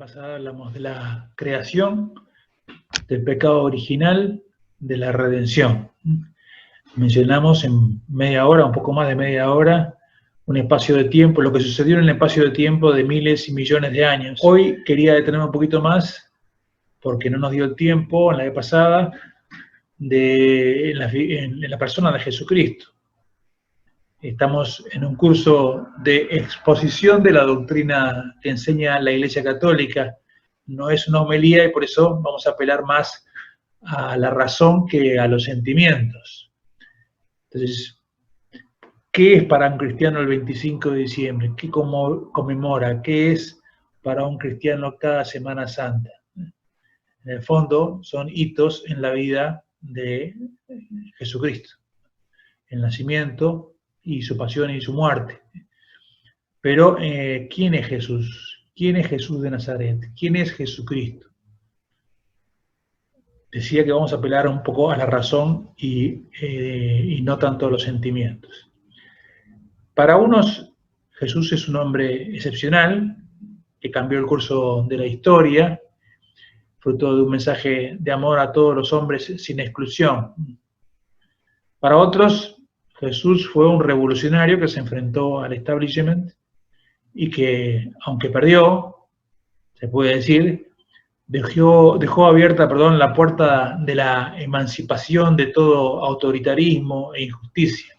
pasada hablamos de la creación, del pecado original, de la redención. Mencionamos en media hora, un poco más de media hora, un espacio de tiempo, lo que sucedió en el espacio de tiempo de miles y millones de años. Hoy quería detenerme un poquito más, porque no nos dio el tiempo en la vez pasada, en la persona de Jesucristo. Estamos en un curso de exposición de la doctrina que enseña la Iglesia Católica. No es una homilía y por eso vamos a apelar más a la razón que a los sentimientos. Entonces, ¿qué es para un cristiano el 25 de diciembre? ¿Qué conmemora? ¿Qué es para un cristiano cada Semana Santa? En el fondo, son hitos en la vida de Jesucristo. El nacimiento y su pasión y su muerte. Pero, ¿quién es Jesús? ¿Quién es Jesús de Nazaret? ¿Quién es Jesucristo? Decía que vamos a apelar un poco a la razón y no tanto a los sentimientos. Para unos, Jesús es un hombre excepcional, que cambió el curso de la historia, fruto de un mensaje de amor a todos los hombres sin exclusión. Para otros, Jesús fue un revolucionario que se enfrentó al establishment y que, aunque perdió, se puede decir, dejó abierta, la puerta de la emancipación de todo autoritarismo e injusticia.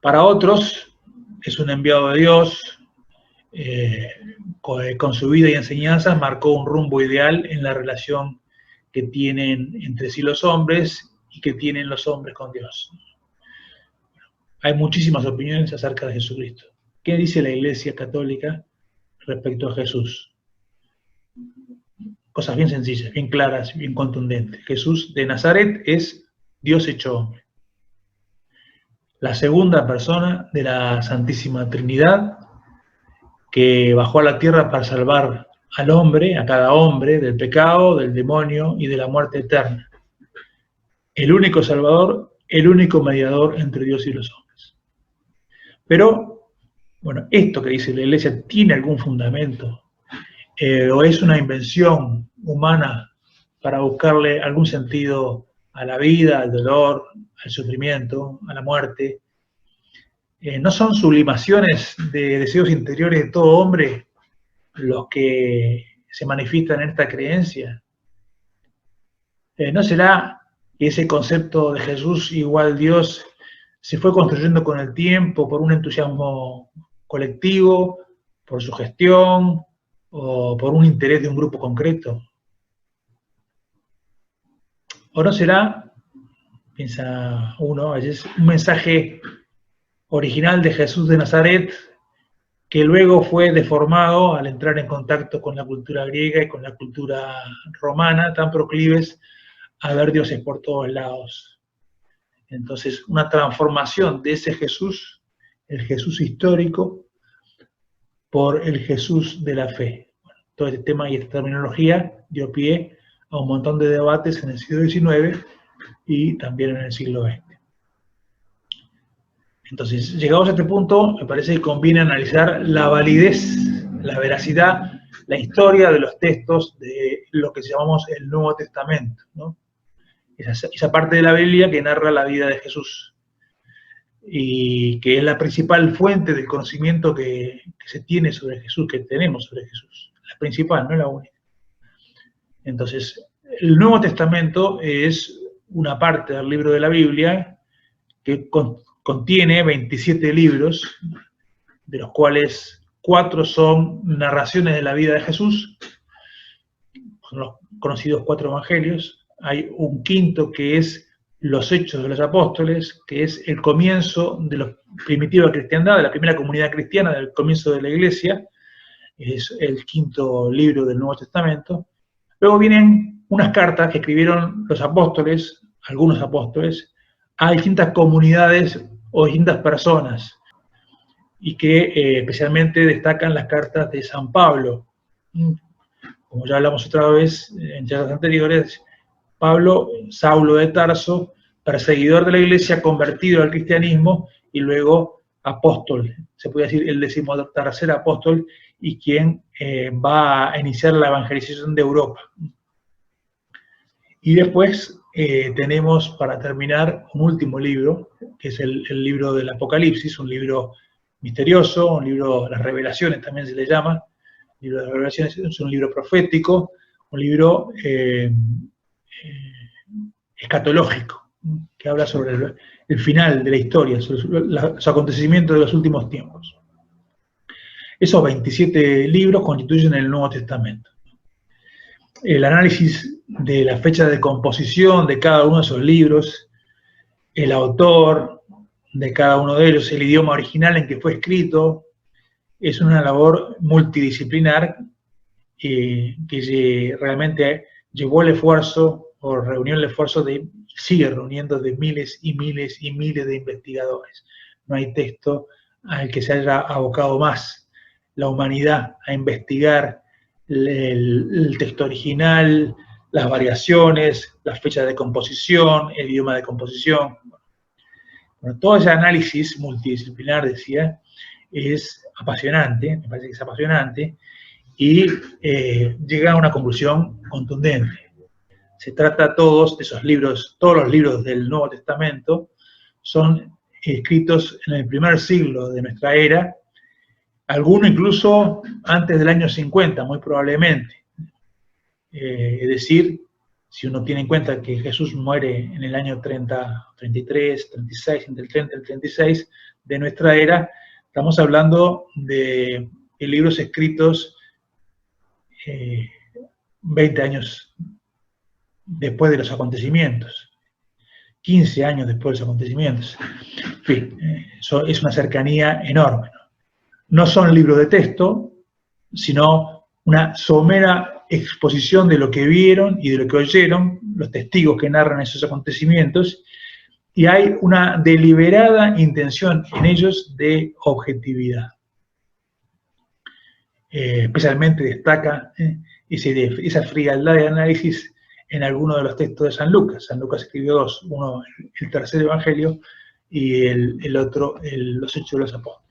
Para otros, es un enviado de Dios, con su vida y enseñanzas marcó un rumbo ideal en la relación que tienen entre sí los hombres y que tienen los hombres con Dios. Hay muchísimas opiniones acerca de Jesucristo. ¿Qué dice la Iglesia Católica respecto a Jesús? Cosas bien sencillas, bien claras, bien contundentes. Jesús de Nazaret es Dios hecho hombre. La segunda persona de la Santísima Trinidad, que bajó a la tierra para salvar al hombre, a cada hombre, del pecado, del demonio y de la muerte eterna. El único Salvador, el único mediador entre Dios y los hombres. Pero, bueno, esto que dice la Iglesia, ¿tiene algún fundamento? ¿O es una invención humana para buscarle algún sentido a la vida, al dolor, al sufrimiento, a la muerte? ¿No son sublimaciones de deseos interiores de todo hombre los que se manifiestan en esta creencia? ¿No será que ese concepto de Jesús igual Dios se fue construyendo con el tiempo por un entusiasmo colectivo, por su gestión o por un interés de un grupo concreto? ¿O no será, piensa uno, es un mensaje original de Jesús de Nazaret que luego fue deformado al entrar en contacto con la cultura griega y con la cultura romana, tan proclives a ver dioses por todos lados? Entonces, una transformación de ese Jesús, el Jesús histórico, por el Jesús de la fe. Bueno, todo este tema y esta terminología dio pie a un montón de debates en el siglo XIX y también en el siglo XX. Entonces, llegados a este punto, me parece que conviene analizar la validez, la veracidad, la historia de los textos de lo que llamamos el Nuevo Testamento, ¿no? Esa parte de la Biblia que narra la vida de Jesús y que es la principal fuente del conocimiento que se tiene sobre Jesús, que tenemos sobre Jesús. La principal, no la única. Entonces, el Nuevo Testamento es una parte del libro de la Biblia que contiene 27 libros, de los cuales 4 son narraciones de la vida de Jesús, son los conocidos 4 evangelios. Hay un quinto que es los Hechos de los Apóstoles, que es el comienzo de la primitiva cristiandad, de la primera comunidad cristiana, del comienzo de la Iglesia, es el quinto libro del Nuevo Testamento. Luego vienen unas cartas que escribieron los apóstoles, algunos apóstoles, a distintas comunidades o distintas personas, y que especialmente destacan las cartas de San Pablo. Como ya hablamos otra vez en charlas anteriores, Pablo, Saulo de Tarso, perseguidor de la Iglesia, convertido al cristianismo y luego apóstol, se puede decir el 13º apóstol, y quien va a iniciar la evangelización de Europa. Y después tenemos, para terminar, un último libro, que es el libro del Apocalipsis, un libro misterioso, un libro de las revelaciones también se le llama. El libro de las revelaciones es un libro profético, un libro escatológico, que habla sobre el final de la historia, sobre los acontecimientos de los últimos tiempos. Esos 27 libros constituyen el Nuevo Testamento. El análisis de la fecha de composición de cada uno de esos libros, el autor de cada uno de ellos, el idioma original en que fue escrito, es una labor multidisciplinar que realmente llevó el esfuerzo, o reunió el esfuerzo sigue reuniendo de miles y miles y miles de investigadores. No hay texto al que se haya abocado más la humanidad a investigar el texto original, las variaciones, las fechas de composición, el idioma de composición. Bueno, todo ese análisis multidisciplinar, decía, es apasionante, me parece que es apasionante, y llega a una conclusión contundente. Se trata todos los libros del Nuevo Testamento son escritos en el primer siglo de nuestra era, algunos incluso antes del año 50, muy probablemente. Es decir, si uno tiene en cuenta que Jesús muere en el año 30, 33, 36, entre el 30 y el 36 de nuestra era, estamos hablando de libros escritos 20 años después de los acontecimientos, 15 años después de los acontecimientos. En fin, eso es una cercanía enorme. No son libros de texto, sino una somera exposición de lo que vieron y de lo que oyeron los testigos que narran esos acontecimientos, y hay una deliberada intención en ellos de objetividad. Especialmente destaca esa frialdad de análisis en algunos de los textos de San Lucas. San Lucas escribió dos, uno el tercer evangelio y el otro los Hechos de los Apóstoles.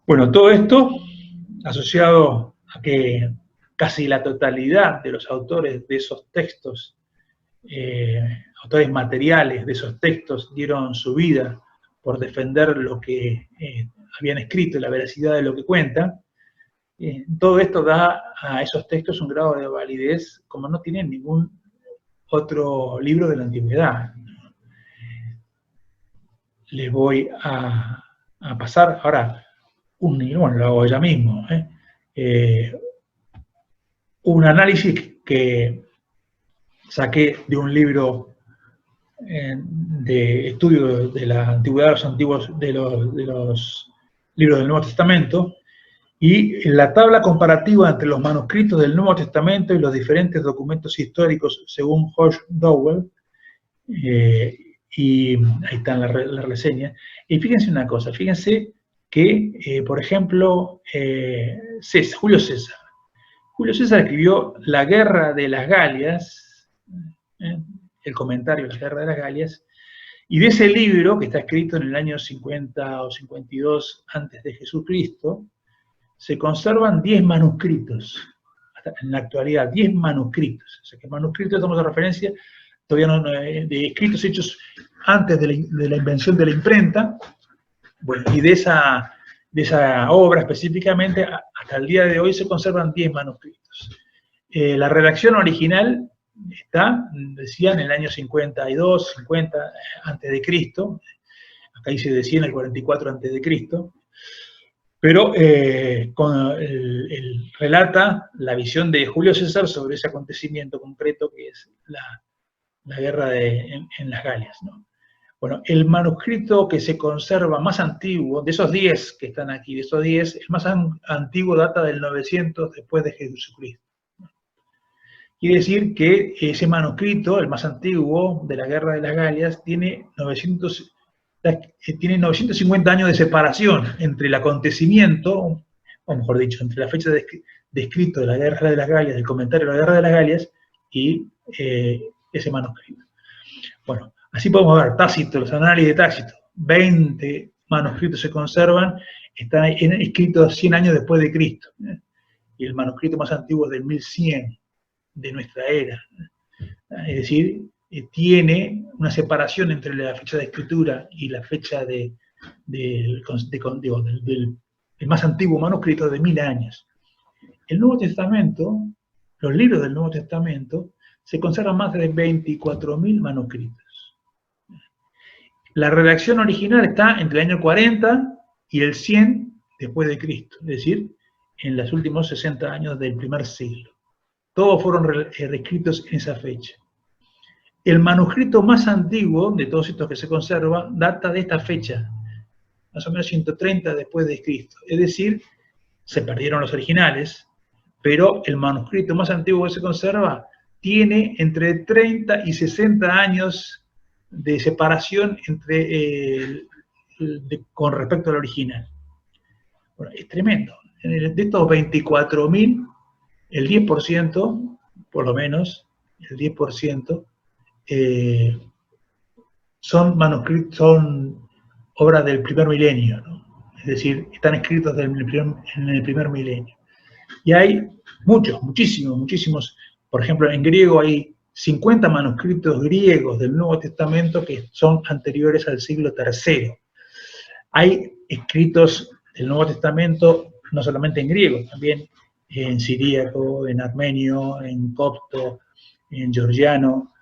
Bueno, todo esto asociado a que casi la totalidad de los autores de esos textos, autores materiales de esos textos, dieron su vida por defender lo que habían escrito y la veracidad de lo que cuentan. Todo esto da a esos textos un grado de validez como no tienen ningún otro libro de la antigüedad. Les voy a pasar ahora bueno, lo hago ya mismo, un análisis que saqué de un libro de estudio de la antigüedad de los libros del Nuevo Testamento, y la tabla comparativa entre los manuscritos del Nuevo Testamento y los diferentes documentos históricos según George Dowell, y ahí está la reseña. Y fíjense una cosa, fíjense que, por ejemplo, Julio César. Julio César escribió La Guerra de las Galias, el comentario de la Guerra de las Galias, y de ese libro, que está escrito en el año 50 o 52 antes de Jesucristo, se conservan 10 manuscritos, hasta en la actualidad, 10 manuscritos. O sea, que manuscritos estamos en referencia, todavía no, de escritos hechos antes de la invención de la imprenta. Bueno, y de esa obra específicamente, hasta el día de hoy se conservan 10 manuscritos. La redacción original está, decía, en el año 52, 50 antes de Cristo. Acá dice decía en el 44 antes de Cristo. Pero relata la visión de Julio César sobre ese acontecimiento concreto que es la guerra en las Galias, ¿no? Bueno, el manuscrito que se conserva más antiguo, de esos 10 que están aquí, de esos 10, el más antiguo data del 900 después de Jesucristo. Quiere decir que ese manuscrito, el más antiguo de la Guerra de las Galias, tiene 950 años de separación entre el acontecimiento, o mejor dicho, entre la fecha de escrito de la Guerra de las Galias, del comentario de la Guerra de las Galias, y ese manuscrito. Bueno, así podemos ver Tácito, los análisis de Tácito, manuscritos se conservan están escritos 100 años después de Cristo. Y el manuscrito más antiguo es del 1100 de nuestra era. Es decir, tiene una separación entre la fecha de escritura y la fecha del más antiguo manuscrito de 1000 años. El Nuevo Testamento, los libros del Nuevo Testamento, se conservan más de 24.000 manuscritos. La redacción original está entre el año 40 y el 100 después de Cristo, es decir, en los últimos 60 años del primer siglo. Todos fueron reescritos en esa fecha. El manuscrito más antiguo de todos estos que se conserva data de esta fecha, más o menos 130 después de Cristo. Es decir, se perdieron los originales, pero el manuscrito más antiguo que se conserva tiene entre 30 y 60 años de separación con respecto al original. Bueno, es tremendo. De estos 24.000, el 10%, por lo menos, el 10%, son manuscritos, son obras del primer milenio, ¿no? Es decir, están escritos en el primer milenio. Y hay muchísimos. Por ejemplo, en griego hay 50 manuscritos griegos del Nuevo Testamento que son anteriores al siglo III. Hay escritos del Nuevo Testamento no solamente en griego, también en siríaco, en armenio, en copto, en georgiano.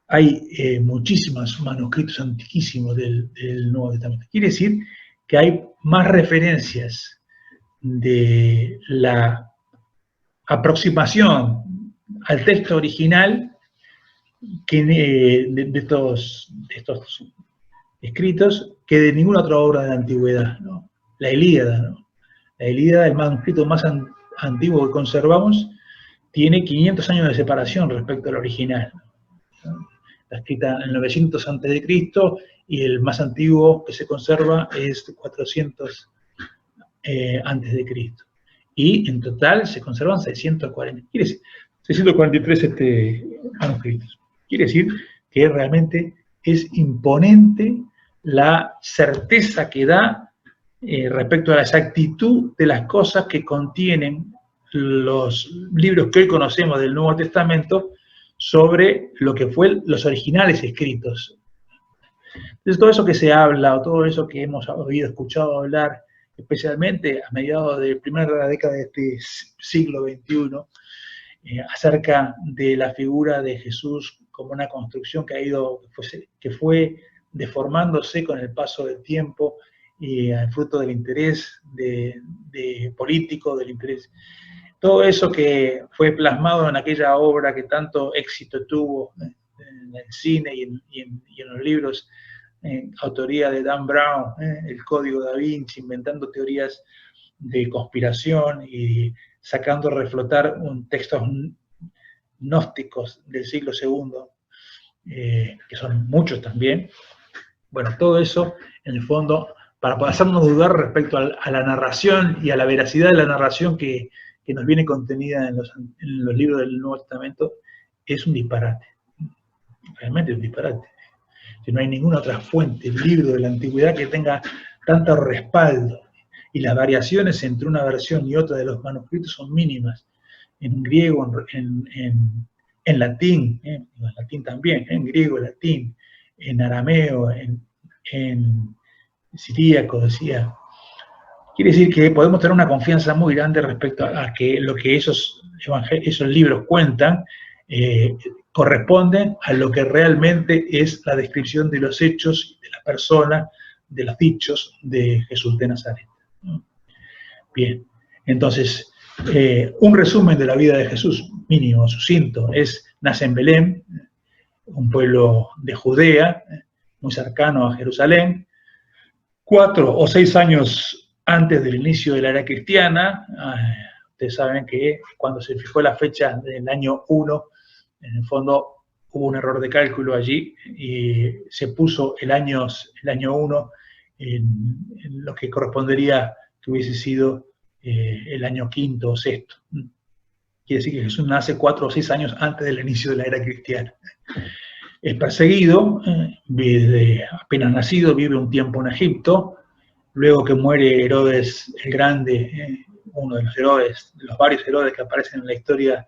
Hay muchísimos manuscritos antiquísimos del Nuevo Testamento. Quiere decir que hay más referencias de la aproximación al texto original que de estos escritos que de ninguna otra obra de la antigüedad, ¿no? La Ilíada, ¿no? La Ilíada, el manuscrito más antiguo que conservamos, tiene 500 años de separación respecto al original, ¿no? Está escrita en 900 a.C. y el más antiguo que se conserva es 400 a.C. Y en total se conservan 643 manuscritos. Quiere decir que realmente es imponente la certeza que da respecto a la exactitud de las cosas que contienen los libros que hoy conocemos del Nuevo Testamento sobre lo que fue los originales escritos. Entonces, todo eso que se habla, o todo eso que hemos escuchado hablar, especialmente a mediados de la primera década de este siglo XXI, acerca de la figura de Jesús como una construcción que fue deformándose con el paso del tiempo y fruto del interés político, del interés. Todo eso que fue plasmado en aquella obra que tanto éxito tuvo en el cine y en los libros, autoría de Dan Brown, el Código Da Vinci, inventando teorías de conspiración y sacando a reflotar textos gnósticos del siglo II, que son muchos también. Bueno, todo eso, en el fondo, para hacernos dudar respecto a la narración y a la veracidad de la narración que nos viene contenida en los libros del Nuevo Testamento, es un disparate. Realmente es un disparate. Si no hay ninguna otra fuente, libro de la antigüedad que tenga tanto respaldo, y las variaciones entre una versión y otra de los manuscritos son mínimas, en griego, en latín, en latín también, en griego, latín, en arameo, en siríaco, decía. Quiere decir que podemos tener una confianza muy grande respecto a que lo que esos libros cuentan corresponden a lo que realmente es la descripción de los hechos, de la persona, de los dichos de Jesús de Nazaret. Bien, entonces, un resumen de la vida de Jesús, mínimo, sucinto, nace en Belén, un pueblo de Judea, muy cercano a Jerusalén, 4 o 6 años antes del inicio de la era cristiana. Ustedes saben que cuando se fijó la fecha del año 1, en el fondo hubo un error de cálculo allí y se puso el año 1 en lo que correspondería que hubiese sido el año 5º o 6º. Quiere decir que Jesús nace 4 o 6 años antes del inicio de la era cristiana. Es perseguido, desde apenas nacido, vive un tiempo en Egipto, luego que muere Herodes el Grande, uno de los Herodes, de los varios Herodes que aparecen en la historia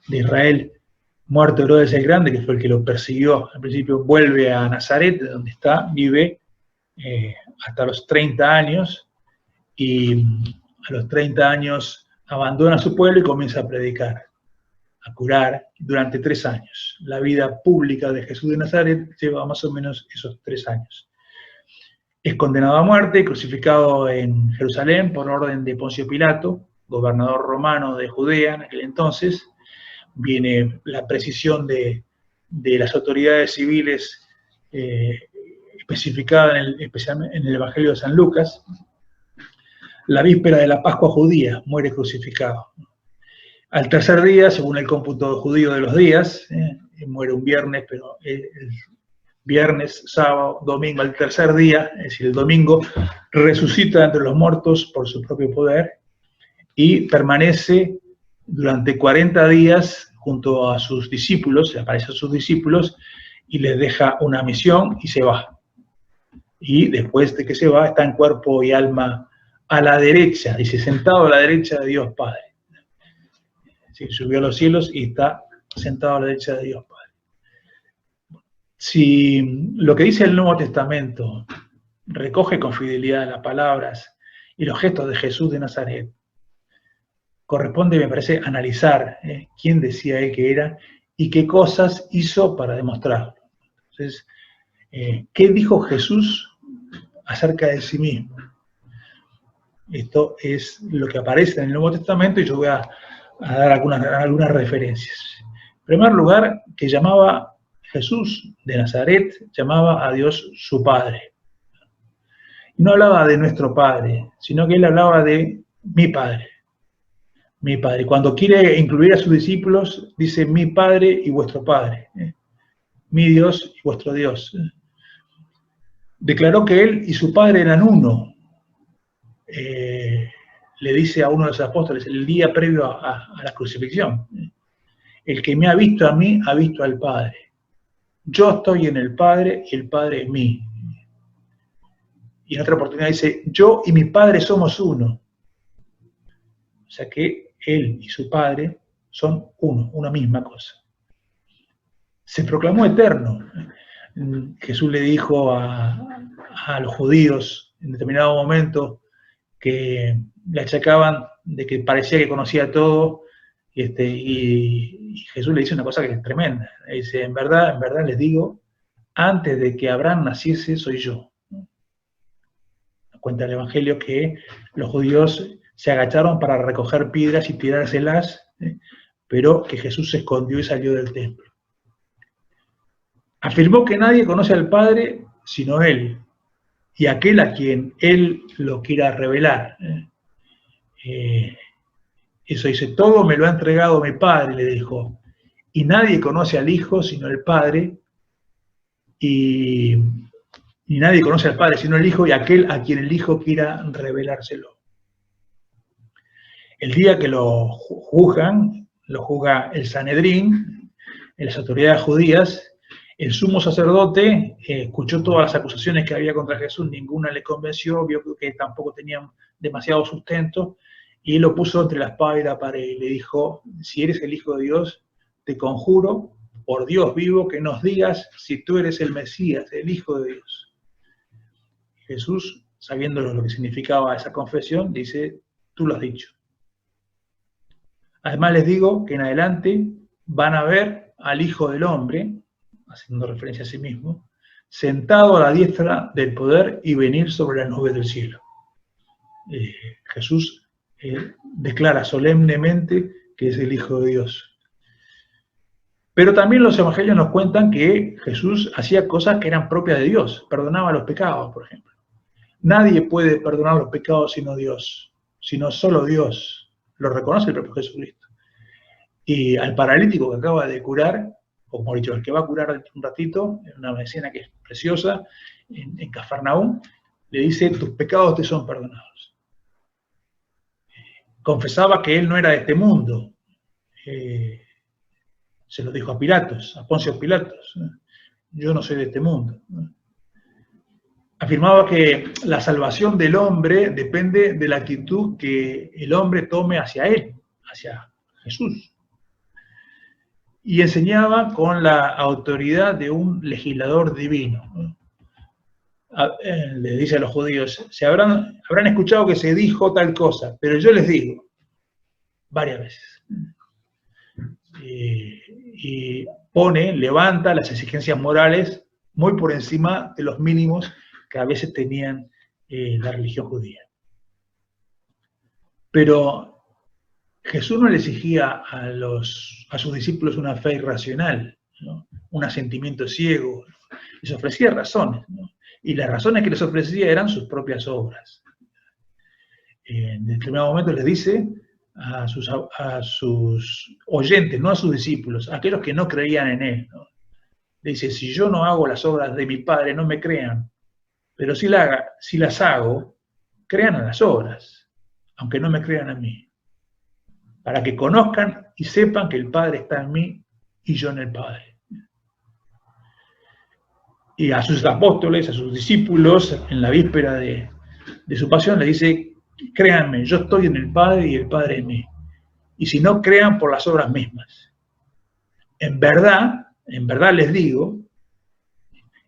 de Israel, muerto Herodes el Grande, que fue el que lo persiguió al principio, vuelve a Nazaret, de donde está, vive hasta los 30 años, y a los 30 años abandona su pueblo y comienza a predicar, a curar durante 3 años. La vida pública de Jesús de Nazaret lleva más o menos esos 3 años. Es condenado a muerte, crucificado en Jerusalén por orden de Poncio Pilato, gobernador romano de Judea en aquel entonces. Viene la precisión de las autoridades civiles especificada especialmente en el Evangelio de San Lucas. La víspera de la Pascua judía muere crucificado. Al tercer día, según el cómputo judío de los días, muere un viernes, pero el viernes, sábado, domingo, al tercer día, es decir, el domingo, resucita entre los muertos por su propio poder y permanece durante 40 días junto a sus discípulos, se aparece a sus discípulos y les deja una misión y se va. Y después de que se va, está en cuerpo y alma a la derecha, dice, sentado a la derecha de Dios Padre. Sí, subió a los cielos y está sentado a la derecha de Dios Padre. Si lo que dice el Nuevo Testamento recoge con fidelidad las palabras y los gestos de Jesús de Nazaret, corresponde, me parece, analizar quién decía él que era y qué cosas hizo para demostrarlo. Entonces, ¿qué dijo Jesús acerca de sí mismo? Esto es lo que aparece en el Nuevo Testamento y yo voy a dar algunas referencias. En primer lugar, que llamaba Jesús de Nazaret, llamaba a Dios su Padre. Y no hablaba de nuestro Padre, sino que él hablaba de mi Padre. Mi Padre. Cuando quiere incluir a sus discípulos, dice mi Padre y vuestro Padre. Mi Dios y vuestro Dios. Declaró que él y su Padre eran uno. Le dice a uno de los apóstoles el día previo a la crucifixión. El que me ha visto a mí, ha visto al Padre. Yo estoy en el Padre y el Padre en mí. Y en otra oportunidad dice, yo y mi Padre somos uno. O sea que él y su Padre son uno, una misma cosa. Se proclamó eterno. Jesús le dijo a los judíos en determinado momento que le achacaban de que parecía que conocía todo, y Jesús le dice una cosa que es tremenda. Le dice, en verdad les digo, antes de que Abraham naciese soy yo. Cuenta el Evangelio que los judíos se agacharon para recoger piedras y tirárselas, pero que Jesús se escondió y salió del templo. Afirmó que nadie conoce al Padre sino Él, y aquel a quien Él lo quiera revelar. Eso dice, todo me lo ha entregado mi Padre, le dijo, y nadie conoce al Hijo sino el Padre, y nadie conoce al Padre sino el Hijo, y aquel a quien el Hijo quiera revelárselo. El día que lo juzgan, lo juzga el Sanedrín, en las autoridades judías. El sumo sacerdote escuchó todas las acusaciones que había contra Jesús, ninguna le convenció, vio que tampoco tenían demasiado sustento, y lo puso entre la espada y la pared, y le dijo, si eres el Hijo de Dios, te conjuro, por Dios vivo, que nos digas si tú eres el Mesías, el Hijo de Dios. Jesús, sabiendo lo que significaba esa confesión, dice, tú lo has dicho. Además les digo que en adelante van a ver al Hijo del Hombre, haciendo referencia a sí mismo, sentado a la diestra del poder y venir sobre las nubes del cielo. Jesús declara solemnemente que es el Hijo de Dios. Pero también los evangelios nos cuentan que Jesús hacía cosas que eran propias de Dios, perdonaba los pecados, por ejemplo. Nadie puede perdonar los pecados sino Dios, sino solo Dios. Lo reconoce el propio Jesucristo. Y al paralítico que acaba de curar, o como he dicho, el que va a curar dentro de un ratito, en una escena que es preciosa, en Cafarnaúm, le dice, tus pecados te son perdonados. Confesaba que él no era de este mundo. Se lo dijo a Pilatos, a Poncio Pilatos. yo no soy de este mundo. Afirmaba que la salvación del hombre depende de la actitud que el hombre tome hacia él, hacia Jesús. Y enseñaba con la autoridad de un legislador divino. Le dice a los judíos, habrán escuchado que se dijo tal cosa, pero yo les digo, varias veces. Y levanta las exigencias morales muy por encima de los mínimos que a veces tenían la religión judía. Pero Jesús no le exigía a sus discípulos una fe irracional, ¿no? Un asentimiento ciego. Les ofrecía razones, ¿no? Y las razones que les ofrecía eran sus propias obras. En determinado momento les dice a sus oyentes, no a sus discípulos, a aquellos que no creían en él, ¿no? Le dice, si yo no hago las obras de mi Padre, no me crean, pero si las hago, crean en las obras, aunque no me crean a mí, para que conozcan y sepan que el Padre está en mí y yo en el Padre. Y a sus apóstoles, a sus discípulos, en la víspera de su pasión, le dice, créanme, yo estoy en el Padre y el Padre en mí. Y si no, crean por las obras mismas. En verdad les digo,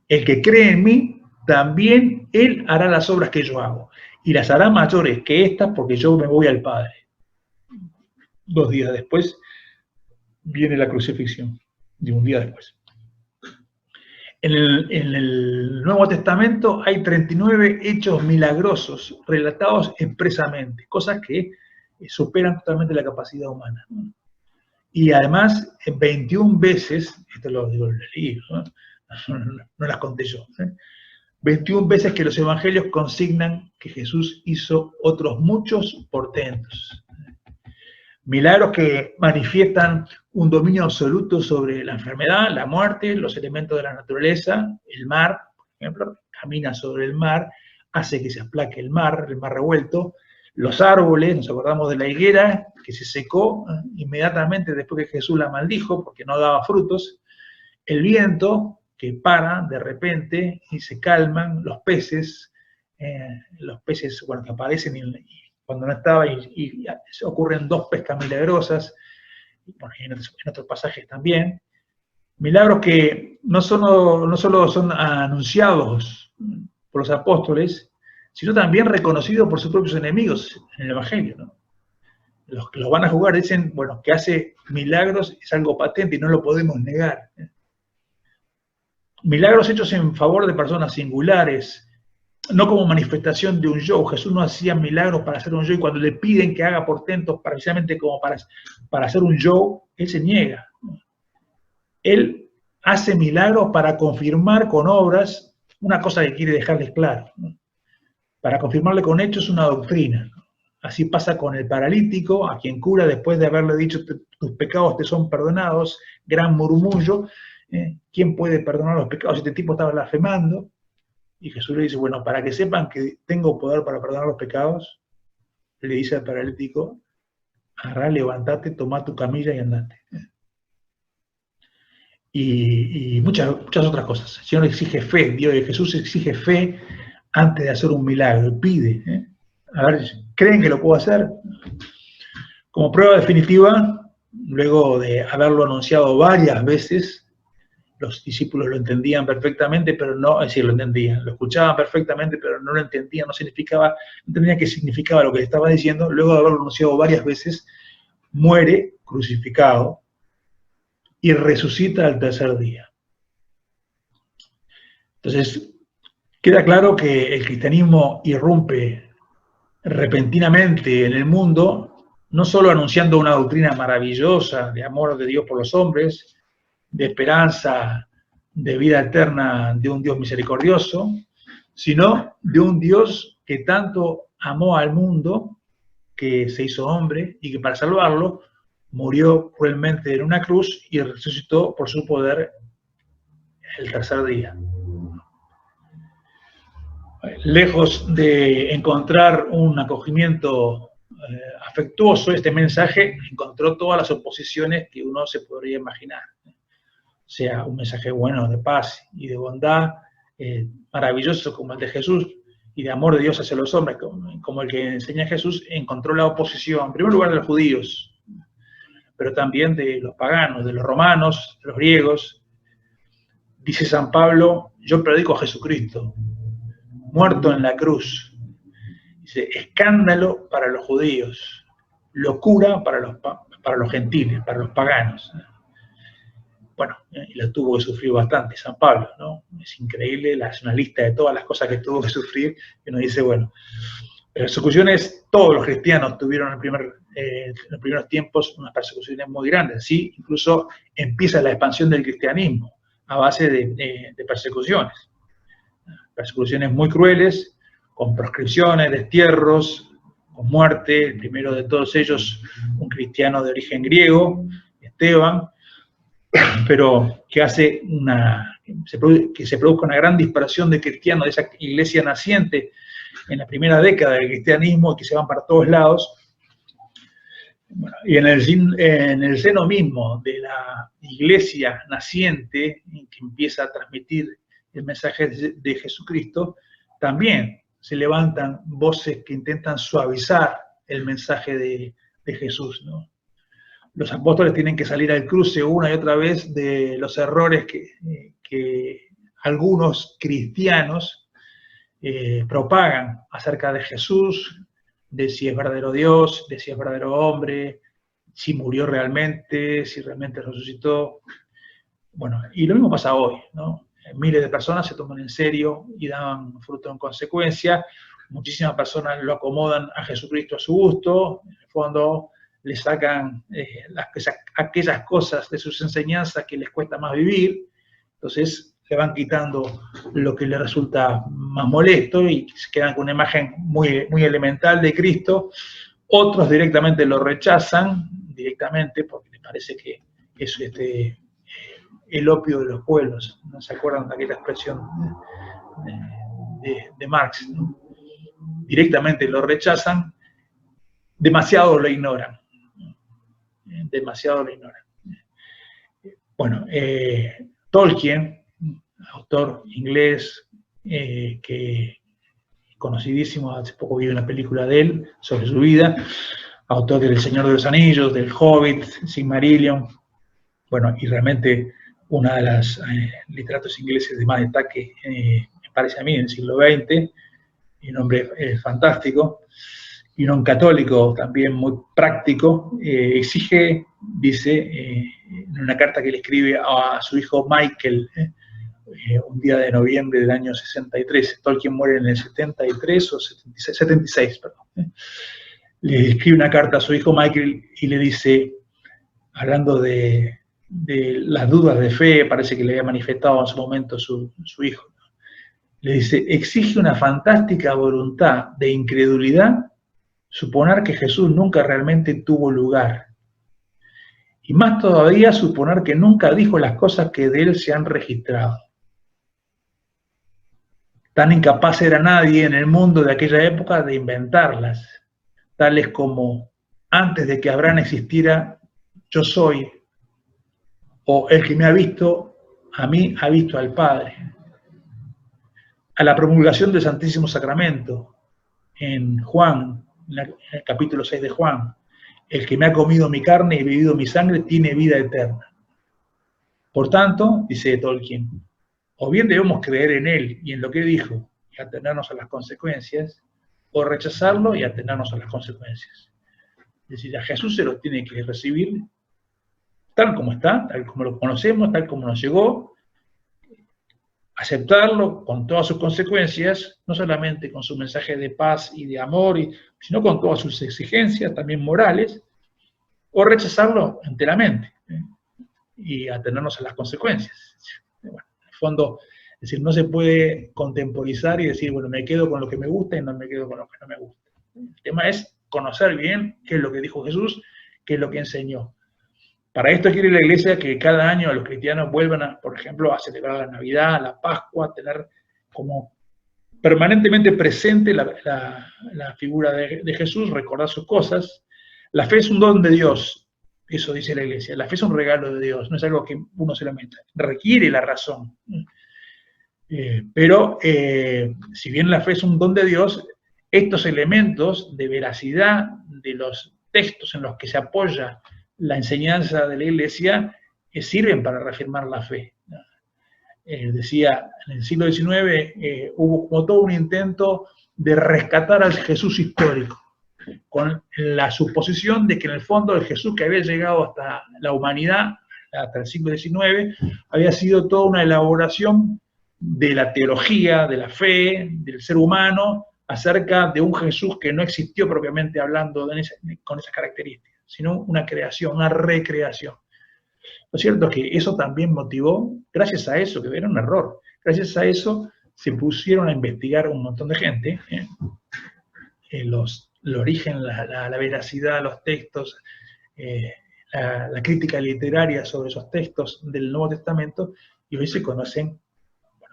el que cree en mí, también él hará las obras que yo hago. Y las hará mayores que estas porque yo me voy al Padre. 2 días después viene la crucifixión, de un día después. En el Nuevo Testamento hay 39 hechos milagrosos relatados expresamente, cosas que superan totalmente la capacidad humana, ¿no? Y además, 21 veces, esto lo leí, ¿no? No las conté yo, 21 veces que los evangelios consignan que Jesús hizo otros muchos portentos. Milagros que manifiestan un dominio absoluto sobre la enfermedad, la muerte, los elementos de la naturaleza, el mar, por ejemplo, camina sobre el mar, hace que se aplaque el mar revuelto, los árboles, nos acordamos de la higuera, que se secó inmediatamente después que Jesús la maldijo porque no daba frutos, el viento que para de repente y se calman, los peces, bueno, que aparecen cuando no estaba y ocurren 2 pescas milagrosas, bueno, en otros pasajes también, milagros que no solo son anunciados por los apóstoles, sino también reconocidos por sus propios enemigos en el Evangelio, ¿no? Los que los van a jugar dicen, bueno, que hace milagros es algo patente y no lo podemos negar. Milagros hechos en favor de personas singulares, no como manifestación de un yo. Jesús no hacía milagros para hacer un yo, y cuando le piden que haga portentos precisamente como para hacer un yo, él se niega. Él hace milagros para confirmar con obras una cosa que quiere dejarles claro, ¿no? Para confirmarle con hechos una doctrina, ¿no? Así pasa con el paralítico, a quien cura después de haberle dicho tus pecados te son perdonados, gran murmullo. ¿Quién puede perdonar los pecados? Este tipo estaba blasfemando. Y Jesús le dice, bueno, para que sepan que tengo poder para perdonar los pecados, le dice al paralítico, agarrá, levantate, toma tu camilla y andate. Y muchas otras cosas. El Señor exige fe, Jesús exige fe antes de hacer un milagro, pide. A ver, ¿creen que lo puedo hacer? Como prueba definitiva, luego de haberlo anunciado varias veces, los discípulos lo entendían perfectamente, pero no, es decir, lo entendían, lo escuchaban perfectamente, pero no lo entendían, no entendían qué significaba lo que le estaba diciendo. Luego de haberlo anunciado varias veces, muere crucificado y resucita al 3er día. Entonces, queda claro que el cristianismo irrumpe repentinamente en el mundo, no solo anunciando una doctrina maravillosa de amor de Dios por los hombres, de esperanza, de vida eterna de un Dios misericordioso, sino de un Dios que tanto amó al mundo, que se hizo hombre y que para salvarlo murió cruelmente en una cruz y resucitó por su poder el 3er día. Lejos de encontrar un acogimiento afectuoso, este mensaje encontró todas las oposiciones que uno se podría imaginar. sea un mensaje bueno de paz y de bondad, maravilloso como el de Jesús, y de amor de Dios hacia los hombres, como el que enseña Jesús, encontró la oposición, en primer lugar de los judíos, pero también de los paganos, de los romanos, de los griegos. Dice San Pablo, yo predico a Jesucristo, muerto en la cruz. Dice, escándalo para los judíos, locura para los gentiles, para los paganos. Bueno, y lo tuvo que sufrir bastante San Pablo, ¿no? Es increíble, es una lista de todas las cosas que tuvo que sufrir, y uno dice, bueno, persecuciones, todos los cristianos tuvieron en los primeros tiempos unas persecuciones muy grandes, así incluso empieza la expansión del cristianismo a base de persecuciones muy crueles, con proscripciones, destierros, con muerte. El primero de todos ellos, un cristiano de origen griego, Esteban, pero que hace que se produzca una gran dispersión de cristianos de esa iglesia naciente en la primera década del cristianismo, y que se van para todos lados. Bueno, y en el seno mismo de la iglesia naciente, que empieza a transmitir el mensaje de Jesucristo, también se levantan voces que intentan suavizar el mensaje de Jesús, ¿no? Los apóstoles tienen que salir al cruce una y otra vez de los errores que algunos cristianos propagan acerca de Jesús, de si es verdadero Dios, de si es verdadero hombre, si murió realmente, si realmente resucitó. Bueno, y lo mismo pasa hoy, ¿no? Miles de personas se toman en serio y dan fruto en consecuencia. Muchísimas personas lo acomodan a Jesucristo a su gusto, en el fondo le sacan aquellas cosas de sus enseñanzas que les cuesta más vivir, entonces le van quitando lo que les resulta más molesto y se quedan con una imagen muy, muy elemental de Cristo. Otros directamente lo rechazan, porque les parece que es el opio de los pueblos. ¿No se acuerdan de aquella expresión de Marx, ¿no? Directamente lo rechazan, demasiado lo ignoran. Demasiado lo ignoran. Bueno, Tolkien, autor inglés, que conocidísimo, hace poco vi una película de él sobre su vida, autor del Señor de los Anillos, del Hobbit, Silmarillion, bueno, y realmente una de las literatos ingleses de más destaque, me parece a mí, en el siglo XX, y un hombre fantástico, y un católico también muy práctico, exige, dice, en una carta que le escribe a su hijo Michael, un día de noviembre del año 63, Tolkien muere en el 73 o 76, perdón. Le escribe una carta a su hijo Michael y le dice, hablando de las dudas de fe, parece que le había manifestado en su momento su hijo, le dice, exige una fantástica voluntad de incredulidad suponer que Jesús nunca realmente tuvo lugar, y más todavía suponer que nunca dijo las cosas que de él se han registrado. Tan incapaz era nadie en el mundo de aquella época de inventarlas, tales como, antes de que Abraham existiera, yo soy, o el que me ha visto, a mí ha visto al Padre. A la promulgación del Santísimo Sacramento, en Juan, en el capítulo 6 de Juan, el que me ha comido mi carne y bebido mi sangre tiene vida eterna. Por tanto, dice Tolkien, o bien debemos creer en él y en lo que dijo y atenernos a las consecuencias, o rechazarlo y atenernos a las consecuencias. Es decir, a Jesús se lo tiene que recibir tal como está, tal como lo conocemos, tal como nos llegó, aceptarlo con todas sus consecuencias, no solamente con su mensaje de paz y de amor, sino con todas sus exigencias, también morales, o rechazarlo enteramente, y atenernos a las consecuencias. Bueno, en el fondo, es decir, no se puede contemporizar y decir, bueno, me quedo con lo que me gusta y no me quedo con lo que no me gusta. El tema es conocer bien qué es lo que dijo Jesús, qué es lo que enseñó. Para esto quiere la Iglesia que cada año los cristianos vuelvan, por ejemplo, a celebrar la Navidad, la Pascua, a tener como permanentemente presente la figura de Jesús, recordar sus cosas. La fe es un don de Dios, Eso dice la Iglesia. La fe es un regalo de Dios, no es algo que uno se lo meta. Requiere la razón. Pero si bien la fe es un don de Dios, estos elementos de veracidad de los textos en los que se apoya la enseñanza de la Iglesia sirven para reafirmar la fe. Decía, en el siglo XIX hubo como todo un intento de rescatar al Jesús histórico, con la suposición de que en el fondo el Jesús que había llegado hasta la humanidad, hasta el siglo XIX, había sido toda una elaboración de la teología, de la fe, del ser humano, acerca de un Jesús que no existió propiamente hablando con esas características, sino una creación, una recreación. Lo cierto es que eso también motivó, gracias a eso, que era un error, gracias a eso se pusieron a investigar un montón de gente, el origen, la veracidad, los textos, la crítica literaria sobre esos textos del Nuevo Testamento, y hoy se conocen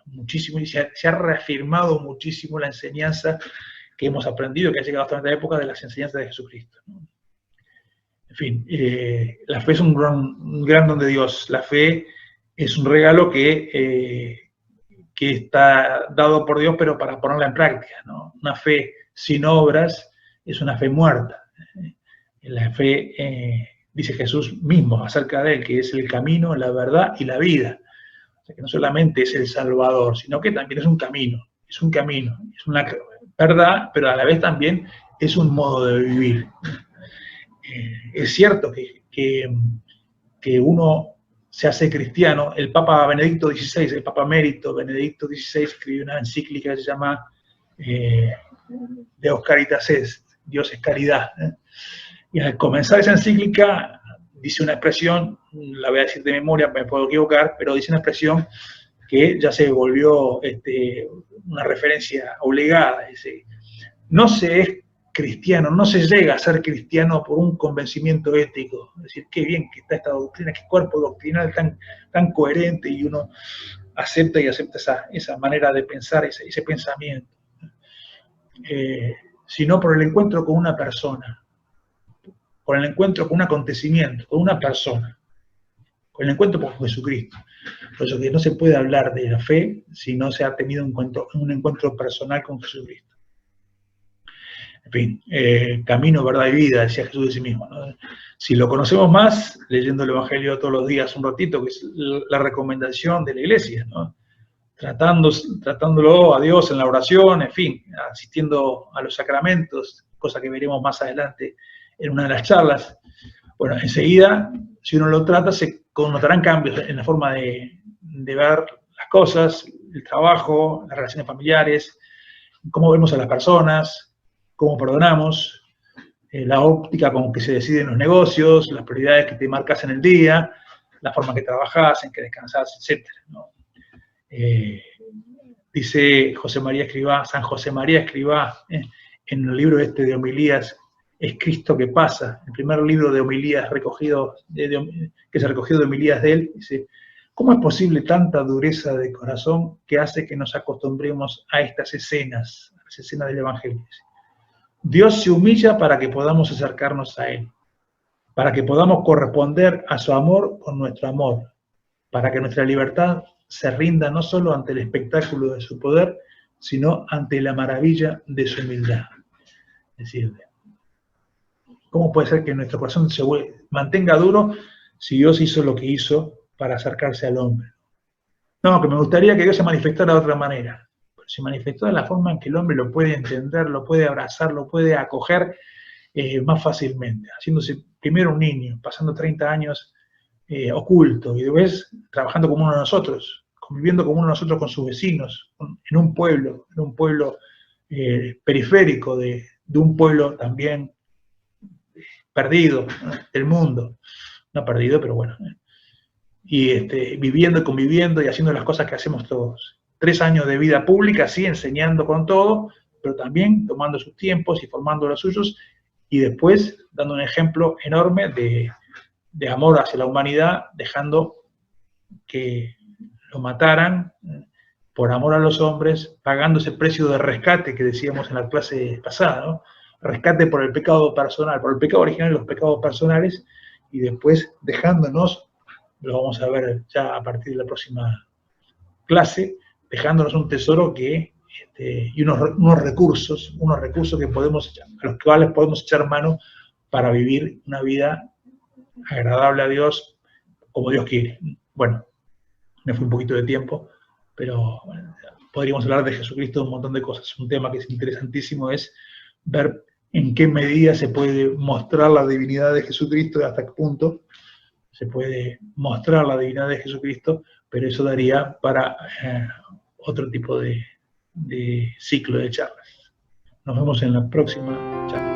muchísimo y se ha reafirmado muchísimo la enseñanza que hemos aprendido, que ha llegado hasta esta época, de las enseñanzas de Jesucristo. En fin, la fe es un gran don de Dios. La fe es un regalo que está dado por Dios, pero para ponerla en práctica, ¿no? Una fe sin obras es una fe muerta. La fe, dice Jesús mismo acerca de él, que es el camino, la verdad y la vida. O sea, que no solamente es el Salvador, sino que también es un camino, es una verdad, pero a la vez también es un modo de vivir. Es cierto que uno se hace cristiano. El Papa Benedicto XVI, el Papa Emérito Benedicto XVI, escribió una encíclica que se llama Deus Caritas Est, Dios es caridad. Y al comenzar esa encíclica dice una expresión, la voy a decir de memoria, me puedo equivocar, pero dice una expresión que ya se volvió una referencia obligada. Dice, no se es cristiano, no se llega a ser cristiano por un convencimiento ético. Es decir, qué bien que está esta doctrina, qué cuerpo doctrinal tan coherente, y uno acepta esa manera de pensar, ese pensamiento. Sino por el encuentro con una persona, por el encuentro con un acontecimiento, con una persona, con el encuentro con Jesucristo. Por eso que no se puede hablar de la fe si no se ha tenido un encuentro personal con Jesucristo. En fin, camino, verdad y vida, decía Jesús de sí mismo, ¿no? Si lo conocemos más, leyendo el Evangelio todos los días un ratito, que es la recomendación de la Iglesia, ¿no? Tratándolo a Dios en la oración, en fin, asistiendo a los sacramentos, cosa que veremos más adelante en una de las charlas. Bueno, enseguida, si uno lo trata, se connotarán cambios en la forma de ver las cosas, el trabajo, las relaciones familiares, cómo vemos a las personas, cómo perdonamos, la óptica con que se deciden los negocios, las prioridades que te marcas en el día, la forma en que trabajás, en que descansás, etc., ¿no? Dice José María Escrivá, San José María Escrivá, en el libro de homilías, Es Cristo que pasa, el primer libro de homilías que se recogió de homilías de él, dice, ¿cómo es posible tanta dureza de corazón que hace que nos acostumbremos a estas escenas, a las escenas del Evangelio? Dios se humilla para que podamos acercarnos a Él, para que podamos corresponder a su amor con nuestro amor, para que nuestra libertad se rinda no solo ante el espectáculo de su poder, sino ante la maravilla de su humildad. Es decir, ¿cómo puede ser que nuestro corazón se mantenga duro si Dios hizo lo que hizo para acercarse al hombre? No, que me gustaría que Dios se manifestara de otra manera. Pero se manifestó de la forma en que el hombre lo puede entender, lo puede abrazar, lo puede acoger más fácilmente, haciéndose primero un niño, pasando 30 años oculto, y después trabajando como uno de nosotros, conviviendo como uno de nosotros con sus vecinos, en un pueblo periférico de un pueblo también perdido, ¿no?, del mundo. No perdido, pero bueno. Y viviendo y conviviendo y haciendo las cosas que hacemos todos. 3 años de vida pública, sí, enseñando con todo, pero también tomando sus tiempos y formando los suyos, y después dando un ejemplo enorme de amor hacia la humanidad, dejando que lo mataran por amor a los hombres, pagando ese precio de rescate que decíamos en la clase pasada, ¿no? Rescate por el pecado personal, por el pecado original y los pecados personales, y después dejándonos, lo vamos a ver ya a partir de la próxima clase, dejándonos un tesoro y unos recursos que a los cuales podemos echar mano para vivir una vida agradable a Dios, como Dios quiere. Bueno, me fue un poquito de tiempo, pero bueno, podríamos hablar de Jesucristo, un montón de cosas. Un tema que es interesantísimo es ver en qué medida se puede mostrar la divinidad de Jesucristo y hasta qué punto se puede mostrar la divinidad de Jesucristo, pero eso daría para otro tipo de ciclo de charlas. Nos vemos en la próxima charla.